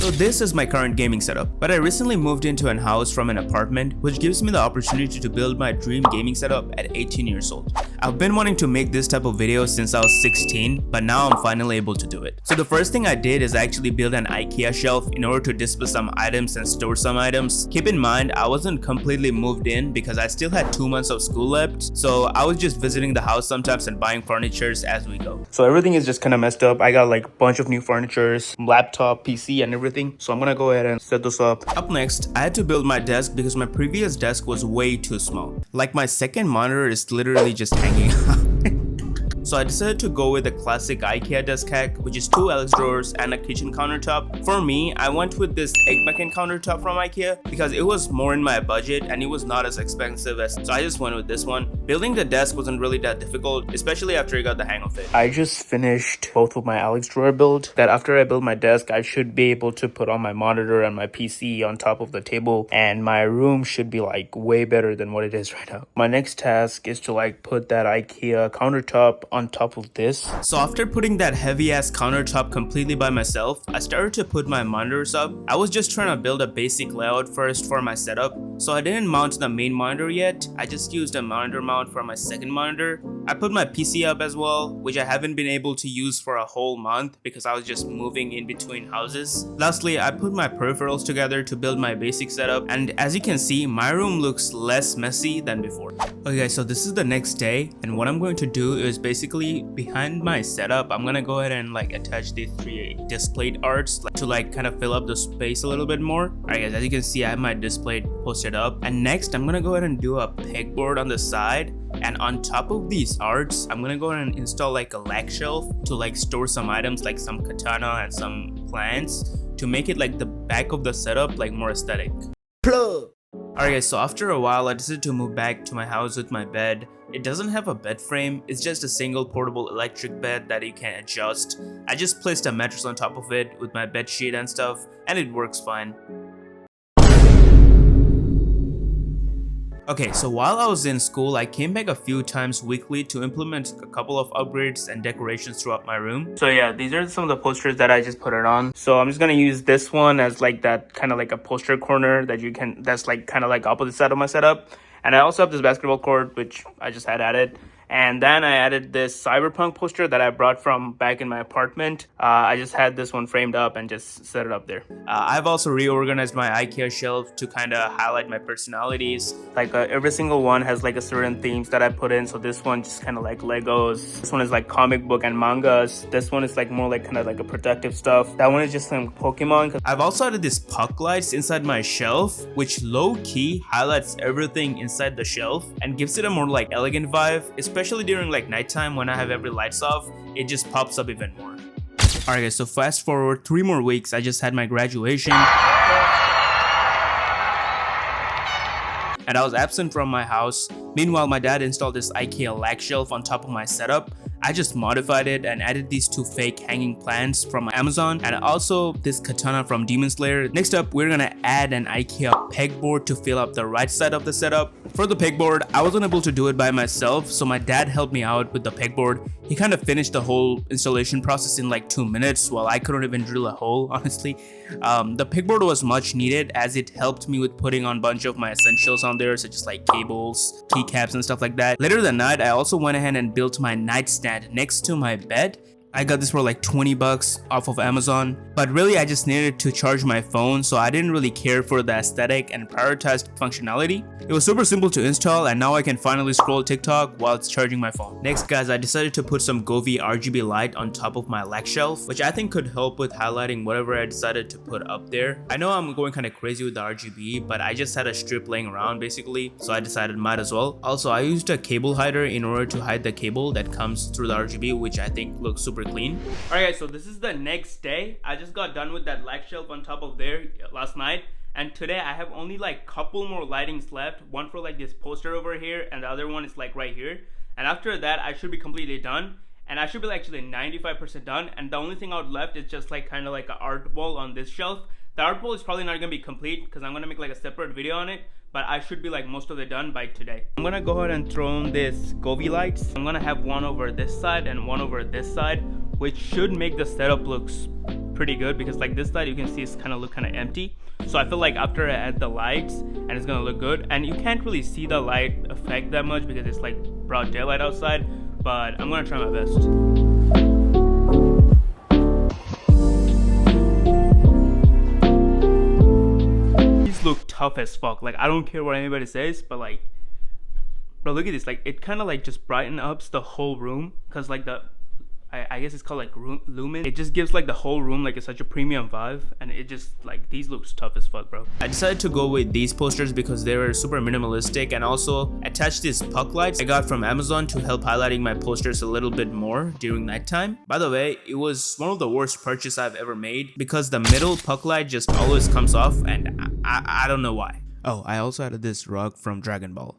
So this is my current gaming setup, but I recently moved into a house from an apartment, which gives me the opportunity to build my dream gaming setup at 18 years old. I've been wanting to make this type of video since I was 16, but now I'm finally able to do it. So the first thing I did is actually build an IKEA shelf in order to display some items and store some items. Keep in mind, I wasn't completely moved in because I still had 2 months of school left, so I was just visiting the house sometimes and buying furnitures as we go. So everything is just kind of messed up. I got like a bunch of new furnitures, laptop, PC, and everything. So I'm gonna go ahead and set this up. Up next, I had to build my desk because my previous desk was way too small. Like my second monitor is literally just hanging out. So I decided to go with a classic IKEA desk hack, which is 2 Alex drawers and a kitchen countertop. For me, I went with this egg mac countertop from IKEA because it was more in my budget and it was not as expensive so I just went with this one. Building the desk wasn't really that difficult, especially after I got the hang of it. I just finished both of my Alex drawer build. That after I build my desk, I should be able to put on my monitor and my PC on top of the table, and my room should be like way better than what it is right now. My next task is to like put that IKEA countertop on top of this. So after putting that heavy ass countertop completely by myself, I started to put my monitors up. I was just trying to build a basic layout first for my setup, so I didn't mount the main monitor yet. I just used a monitor mount for my second monitor. I put my PC up as well, which I haven't been able to use for a whole month because I was just moving in between houses. Lastly, I put my peripherals together to build my basic setup, and as you can see, my room looks less messy than before. Okay guys, so this is the next day, and what I'm going to do is basically behind my setup, I'm gonna go ahead and like attach these 3 displayed arts to like kind of fill up the space a little bit more. Alright guys, as you can see, I have my display posted up, and next I'm gonna go ahead and do a pegboard on the side, and on top of these arts, I'm gonna go ahead and install like a lag shelf to like store some items like some katana and some plants to make it like the back of the setup like more aesthetic. Plug! Alright guys, so after a while I decided to move back to my house with my bed. It doesn't have a bed frame, it's just a single portable electric bed that you can adjust. I just placed a mattress on top of it with my bed sheet and stuff, and it works fine. Okay, so while I was in school, I came back a few times weekly to implement a couple of upgrades and decorations throughout my room. So yeah, these are some of the posters that I just put it on. So I'm just gonna use this one as like that kind of like a poster corner that you can, that's like kind of like opposite side of my setup. And I also have this basketball court, which I just had added. And then I added this cyberpunk poster that I brought from back in my apartment. I just had this one framed up and just set it up there. I've also reorganized my IKEA shelf to kind of highlight my personalities. Like every single one has like a certain themes that I put in. So this one just kind of like Legos. This one is like comic book and mangas. This one is like more like kind of like a protective stuff. That one is just some Pokemon. I've also added this puck lights inside my shelf, which low-key highlights everything inside the shelf and gives it a more like elegant vibe, especially during like nighttime when I have every lights off. It just pops up even more. Alright guys, so fast forward 3 more weeks, I just had my graduation. And I was absent from my house. Meanwhile, my dad installed this IKEA lag shelf on top of my setup. I just modified it and added these 2 fake hanging plants from Amazon, and also this katana from Demon Slayer. Next up, we're gonna add an IKEA pegboard to fill up the right side of the setup. For the pegboard, I wasn't able to do it by myself, so my dad helped me out with the pegboard. He kind of finished the whole installation process in like 2 minutes while I couldn't even drill a hole, honestly. The pegboard was much needed as it helped me with putting on a bunch of my essentials on there, such as like cables, keycaps and stuff like that. Later that night, I also went ahead and built my nightstand next to my bed. I got this for like 20 bucks off of Amazon, but really I just needed to charge my phone, so I didn't really care for the aesthetic and prioritized functionality. It was super simple to install, and now I can finally scroll TikTok while it's charging my phone. Next guys, I decided to put some Govee RGB light on top of my lag shelf, which I think could help with highlighting whatever I decided to put up there. I know I'm going kind of crazy with the RGB, but I just had a strip laying around basically, so I decided might as well. Also, I used a cable hider in order to hide the cable that comes through the RGB, which I think looks super clean. Alright guys, so this is the next day. I just got done with that lag shelf on top of there last night, and today I have only like couple more lightings left. One for like this poster over here, and the other one is like right here. And after that I should be completely done, and I should be like actually 95% done. And the only thing out left is just like kind of like an art wall on this shelf. The art wall is probably not gonna be complete because I'm gonna make like a separate video on it, but I should be like most of it done by today. I'm gonna go ahead and throw in this Govee lights. I'm gonna have one over this side and one over this side. which should make the setup looks pretty good, because like this side you can see it's kind of empty. So I feel like after I add the lights, and it's gonna look good. And you can't really see the light effect that much because it's like broad daylight outside, but I'm gonna try my best. These look tough as fuck. Like, I don't care what anybody says, but like, bro, look at this. Like, it kind of like just brighten up the whole room, because like I guess it's called like lumen. It just gives like the whole room like such a premium vibe, and it just like, these looks tough as fuck, bro. I decided to go with these posters because they were super minimalistic, and also attached these puck lights I got from Amazon to help highlighting my posters a little bit more during nighttime. By the way, it was one of the worst purchases I've ever made because the middle puck light just always comes off, and I don't know why. Oh, I also added this rug from Dragon Ball.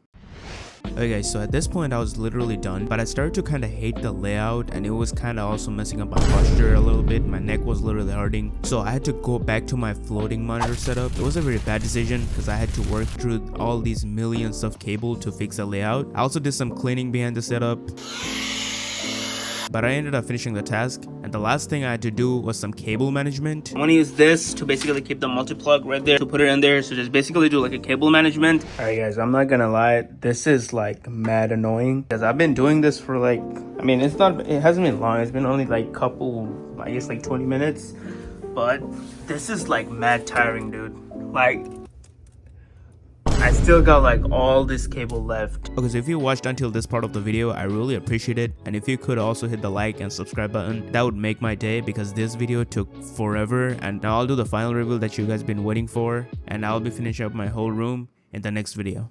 Okay guys, so at this point I was literally done, but I started to kind of hate the layout, and it was kind of also messing up my posture a little bit. My neck was literally hurting, so I had to go back to my floating monitor setup. It was a very bad decision because I had to work through all these millions of cable to fix the layout. I also did some cleaning behind the setup, but I ended up finishing the task, and the last thing I had to do was some cable management. I'm gonna use this to basically keep the multi-plug right there, to put it in there, so just basically do like a cable management. Alright guys, I'm not gonna lie, this is like mad annoying, because I've been doing this for like, I mean, it hasn't been long, it's been only like couple, I guess like 20 minutes, but this is like mad tiring, dude. Like, I still got like all this cable left. Okay, so if you watched until this part of the video, I really appreciate it. And if you could also hit the like and subscribe button, that would make my day, because this video took forever. And now I'll do the final reveal that you guys been waiting for, and I'll be finishing up my whole room in the next video.